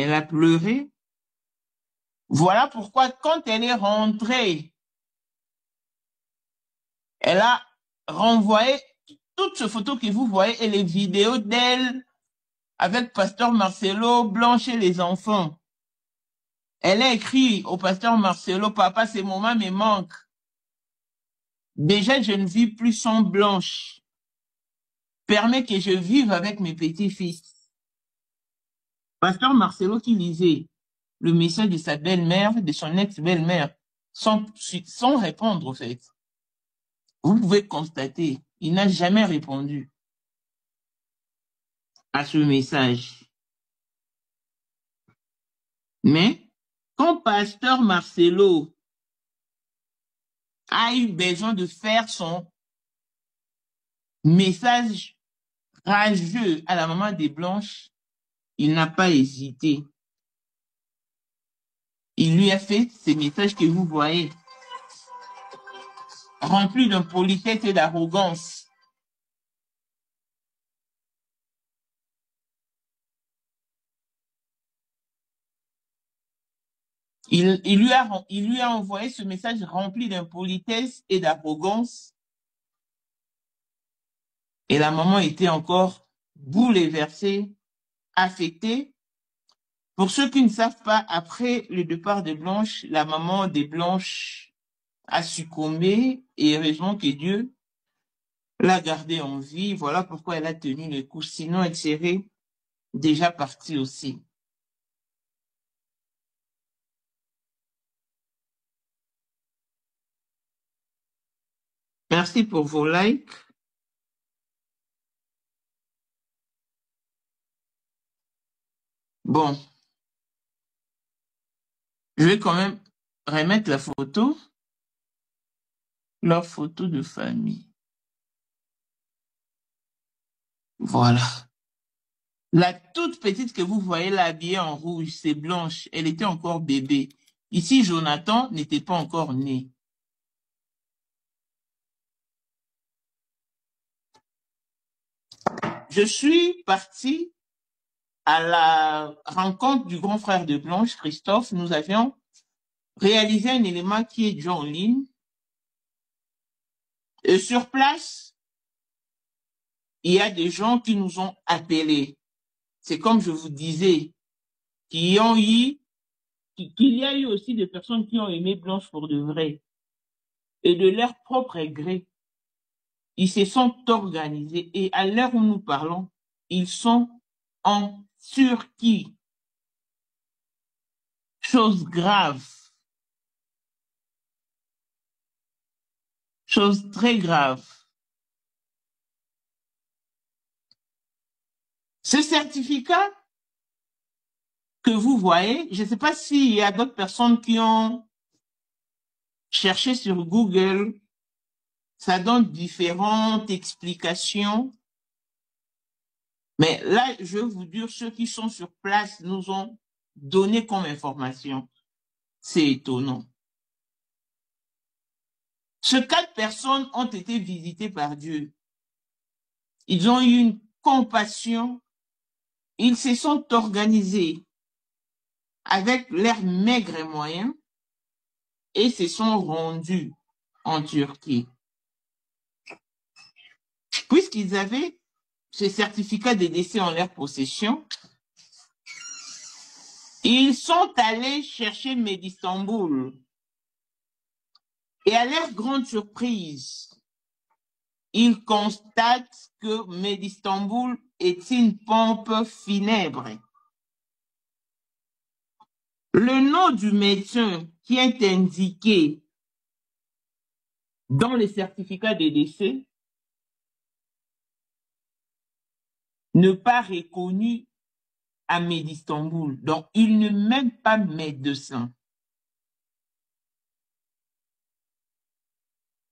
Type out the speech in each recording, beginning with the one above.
Elle a pleuré. Voilà pourquoi quand elle est rentrée, elle a renvoyé toutes ces photos que vous voyez et les vidéos d'elle avec Pasteur Marcelo, Blanche et les enfants. Elle a écrit au Pasteur Marcelo, papa, ces moments me manquent. Déjà, je ne vis plus sans Blanche. Permets que je vive avec mes petits-fils. Pasteur Marcelo qui lisait le message de sa belle-mère, de son ex-belle-mère, sans répondre, au fait. Vous pouvez constater, il n'a jamais répondu à ce message. Mais, quand Pasteur Marcelo a eu besoin de faire son message rageux à la maman des Blanches, il n'a pas hésité. Il lui a fait ces messages que vous voyez, remplis d'impolitesse et d'arrogance. Il lui a envoyé ce message rempli d'impolitesse et d'arrogance. Et la maman était encore bouleversée, affectée. Pour ceux qui ne savent pas, après le départ de Blanche, la maman de Blanche a succombé et heureusement que Dieu l'a gardée en vie. Voilà pourquoi elle a tenu le coup. Sinon, elle serait déjà partie aussi. Merci pour vos likes. Bon, je vais quand même remettre la photo, leur photo de famille. Voilà. La toute petite que vous voyez là habillée en rouge, c'est Blanche. Elle était encore bébé. Ici, Jonathan n'était pas encore né. Je suis partie à la rencontre du grand frère de Blanche, Christophe. Nous avions réalisé un élément qui est déjà en ligne. Et sur place, il y a des gens qui nous ont appelés. C'est comme je vous disais, qu'il y a eu aussi des personnes qui ont aimé Blanche pour de vrai. Et de leur propre gré, ils se sont organisés. Et à l'heure où nous parlons, ils sont en Turquie. Chose grave. Chose très grave. Ce certificat que vous voyez, je ne sais pas s'il y a d'autres personnes qui ont cherché sur Google, ça donne différentes explications. Mais là, je vais vous dire, ceux qui sont sur place nous ont donné comme information. C'est étonnant. Ces 4 personnes ont été visitées par Dieu. Ils ont eu une compassion. Ils se sont organisés avec leurs maigres moyens et se sont rendus en Turquie. Puisqu'ils avaient ce certificat de décès en leur possession, ils sont allés chercher Medistanbul. Et à leur grande surprise, ils constatent que Medistanbul est une pompe funèbre. Le nom du médecin qui est indiqué dans les certificats de décès n'est pas reconnu à Medistanbul. Donc, il n'est même pas médecin.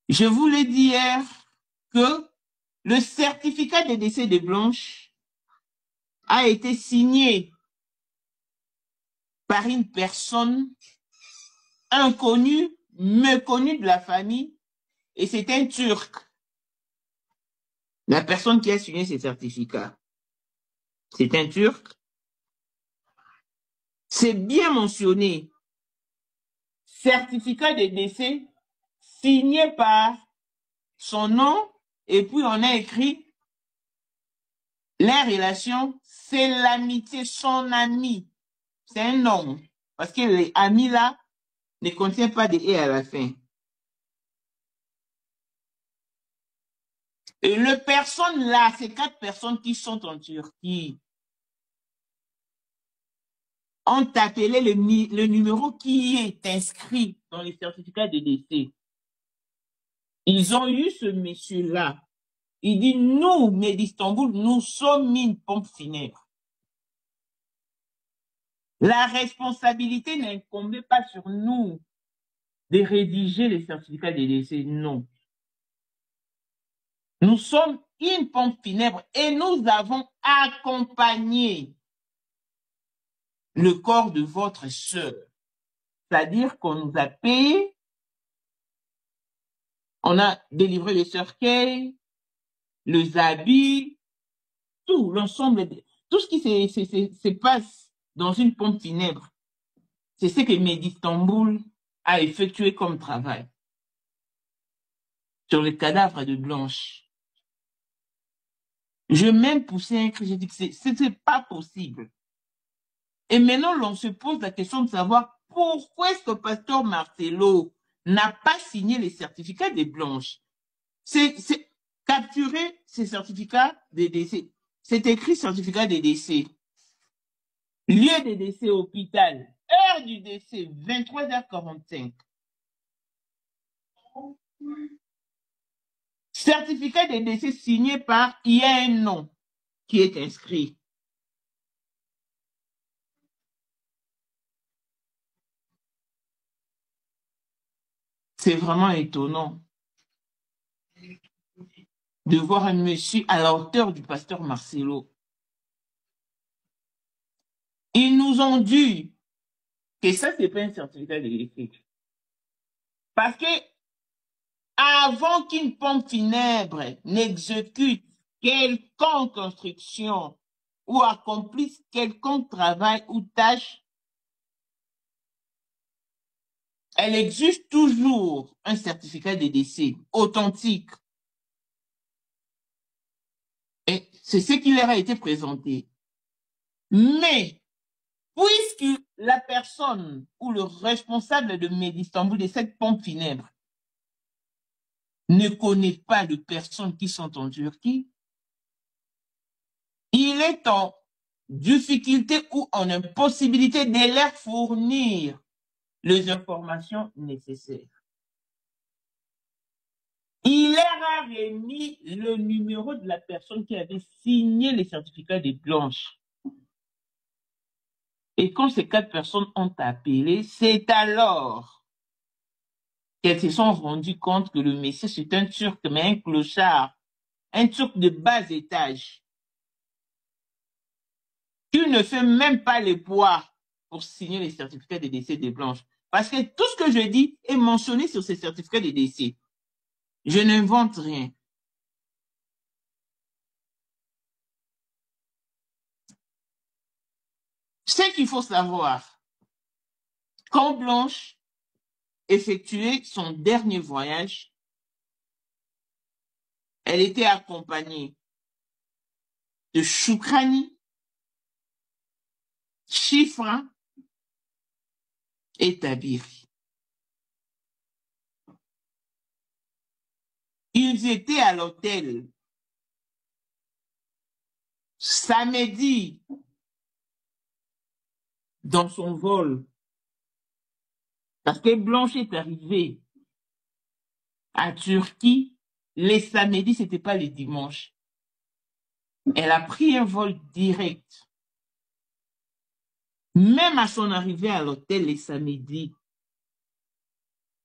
Je vous l'ai dit hier que le certificat de décès de Blanche a été signé par une personne inconnue, méconnue de la famille, et c'est un Turc. La personne qui a signé ce certificat, c'est un Turc. C'est bien mentionné. Certificat de décès signé par son nom, et puis on a écrit les relations, c'est l'amitié, son ami. C'est un nom. Parce que les amis là ne contiennent pas de « et » à la fin. Et les personnes là, ces 4 personnes qui sont en Turquie, ont appelé le numéro qui est inscrit dans les certificats de décès. Ils ont eu ce monsieur-là. Il dit, nous, Med'istanbul, nous sommes une pompe funèbre. La responsabilité n'incombe pas sur nous de rédiger les certificats de décès, non. Nous sommes une pompe funèbre et nous avons accompagné le corps de votre sœur. C'est-à-dire qu'on nous a payé, on a délivré le cercueil, les habits, tout l'ensemble, tout ce qui se passe dans une pompe funèbre. C'est ce que Med'istanbul a effectué comme travail sur le cadavre de Blanche. Je même poussé un cri, j'ai dit que c'était pas possible. Et maintenant, l'on se pose la question de savoir pourquoi est-ce que pasteur Marcelo n'a pas signé les certificats de Blanche. C'est capturer ces certificats de décès. C'est écrit certificat de décès. Lieu de décès, hôpital. Heure du décès, 23h45. Certificat de décès signé par, il y a un nom qui est inscrit. C'est vraiment étonnant de voir un monsieur à la hauteur du pasteur Marcelo. Ils nous ont dit que ça, c'est pas un certificat de décès. Parce que avant qu'une pompe funèbre n'exécute quelconque construction ou accomplisse quelconque travail ou tâche, elle exige toujours un certificat de décès authentique. Et c'est ce qui leur a été présenté. Mais, puisque la personne ou le responsable de Med'istanbul de cette pompe funèbre ne connaît pas de personnes qui sont en Turquie, il est en difficulté ou en impossibilité de leur fournir les informations nécessaires. Il leur a remis le numéro de la personne qui avait signé les certificats de Blanche. Et quand ces 4 personnes ont appelé, c'est alors qu'elles se sont rendues compte que le monsieur, c'est un Turc, mais un clochard, un Turc de bas étage. Tu ne fais même pas les poids pour signer les certificats de décès de Blanche. Parce que tout ce que je dis est mentionné sur ces certificats de décès. Je n'invente rien. Ce qu'il faut savoir, quand Blanche effectuait son dernier voyage, elle était accompagnée de Choukrani, Chifra et Tabiri. Ils étaient à l'hôtel samedi dans son vol. Parce que Blanche est arrivée à Turquie les samedis, c'était pas les dimanches. Elle a pris un vol direct. Même à son arrivée à l'hôtel les samedis,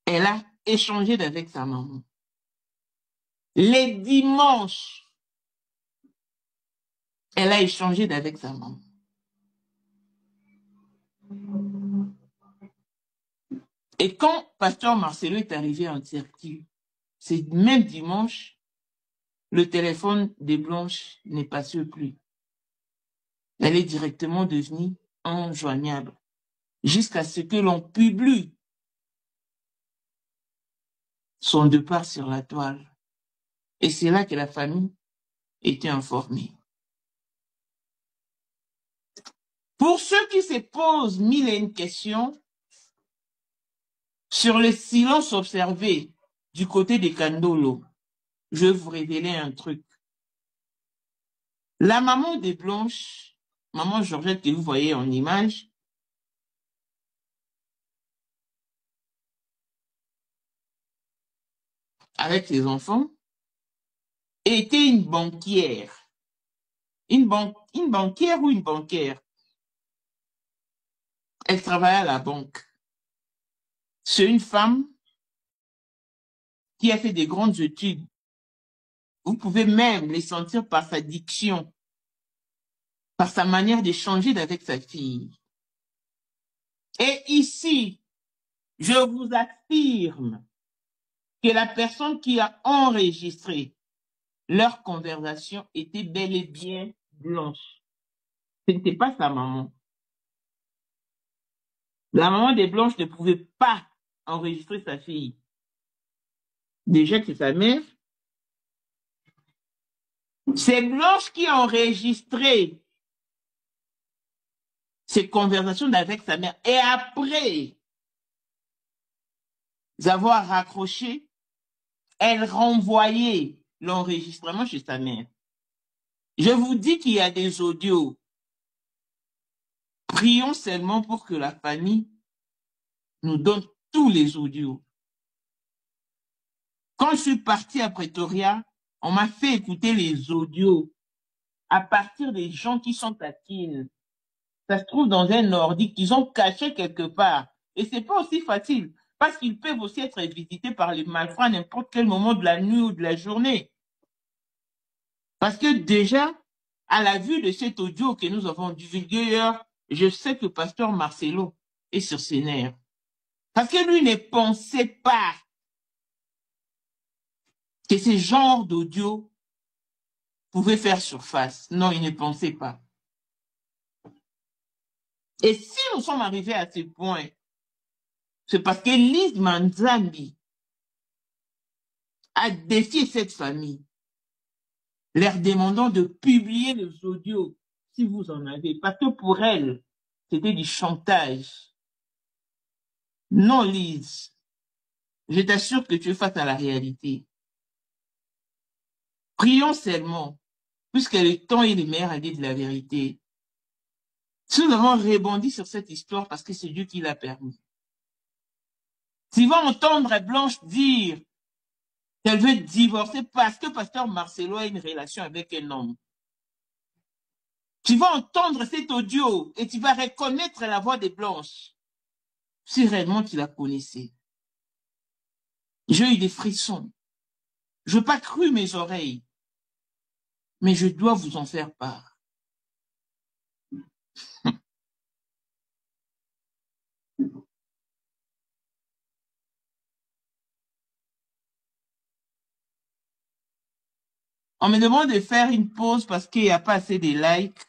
elle a échangé avec sa maman. Les dimanches, elle a échangé avec sa maman. Et quand pasteur Marcelo est arrivé en Turquie, c'est même dimanche, le téléphone de Blanche n'est passé plus. Elle est directement devenue injoignable. jusqu'à ce que l'on publie son départ sur la toile. Et c'est là que la famille était informée. Pour ceux qui se posent mille et une questions sur le silence observé du côté des Kandolo, je vais vous révéler un truc. La maman de Blanche, maman Georgette que vous voyez en image, avec ses enfants, était une banquière. Une banquière ou une banquière. Elle travaillait à la banque. C'est une femme qui a fait des grandes études. Vous pouvez même les sentir par sa diction, par sa manière d'échanger avec sa fille. Et ici, je vous affirme que la personne qui a enregistré leur conversation était bel et bien Blanche. Ce n'était pas sa maman. La maman de Blanche ne pouvait pas enregistrer sa fille. Déjà que c'est sa mère. C'est Blanche qui a enregistré ses conversations avec sa mère. Et après avoir raccroché, elle renvoyait l'enregistrement chez sa mère. Je vous dis qu'il y a des audios. Prions seulement pour que la famille nous donne tous les audios. Quand je suis partie à Pretoria, on m'a fait écouter les audios à partir des gens qui sont à Kiel. Ça se trouve dans un ordi qu'ils ont caché quelque part. Et c'est pas aussi facile, parce qu'ils peuvent aussi être visités par les malfrats à n'importe quel moment de la nuit ou de la journée. Parce que déjà, à la vue de cet audio que nous avons divulgué, je sais que pasteur Marcelo est sur ses nerfs. Parce que lui ne pensait pas que ce genre d'audio pouvait faire surface. Non, il ne pensait pas. Et si nous sommes arrivés à ce point, c'est parce que Lise Manzambi a défié cette famille, leur demandant de publier les audios, si vous en avez, parce que pour elle, c'était du chantage. Non, Lise, je t'assure que tu es face à la réalité. Prions seulement, puisque le temps est le meilleur à dire de la vérité. Si nous avons rebondi sur cette histoire parce que c'est Dieu qui l'a permis. Si vous entendre Blanche dire qu'elle veut divorcer parce que pasteur Marcelo a une relation avec un homme, tu vas entendre cet audio et tu vas reconnaître la voix de Blanche si réellement tu la connaissais. J'ai eu des frissons. Je n'ai pas cru mes oreilles, mais je dois vous en faire part. On me demande de faire une pause parce qu'il n'y a pas assez de likes.